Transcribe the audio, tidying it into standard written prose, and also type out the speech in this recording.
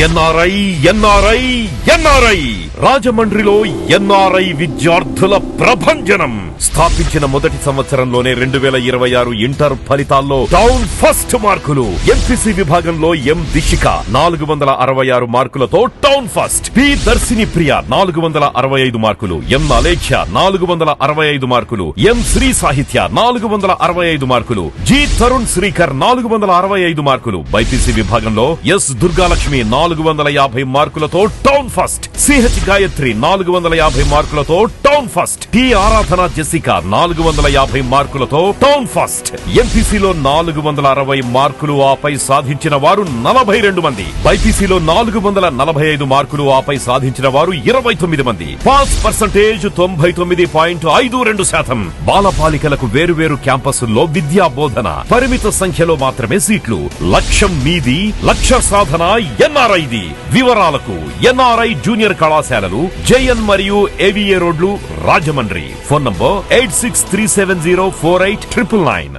NRI NRI NRI రాజమండ్రిలో NRI విద్యార్థుల ప్రభంజనం. స్థాపించిన మొదటి సంవత్సరంలోనే 2026 ఇంటర్ ఫలితాల్లో టౌన్ ఫస్ట్ మార్కులు. ఎంపీసీ విభాగంలో ఎం దిశిక 466 మార్కులతో టౌన్ ఫస్ట్. పి దర్శిని ప్రియ 465 మార్కులు. ఎం అలేఖ్య 465 మార్కులు. ఎం శ్రీ సాహిత్య 465 మార్కులు. జి తరుణ్ శ్రీకర్ 465 మార్కులు. బైపీసీ విభాగంలో ఎస్ దుర్గాలక్ష్మి 450 మార్కులతో టౌన్ ఫస్ట్. సిహెచ్ గాయత్రి 450 మార్కులతో టౌన్ ఫస్ట్. టి ఆరాధన జెసికా 450 మార్కులతో టౌన్ ఫస్ట్. ఎంపీసీలో 460 మార్కులు ఆపై సాధించిన వారు 42 మంది. బైపీసీలో 445 మార్కులు ఆపై సాధించిన వారు 29 మంది. Pass percentage 99.52%. బాలబాలికలకు వేరువేరు క్యాంపసుల్లో విద్యా బోధన. పరిమిత సంఖ్యలో మాత్రమే సీట్లు. లక్ష్యం మీది, లక్ష్య సాధన ఎన్ఆర్ఐది. వివరాలకు ఎన్ఆర్ఐ జూనియర్ కళాశాలలు, జేఎన్ మరియు ఏవిఏ రోడ్లు, రాజమండ్రి. Phone number 8637048999.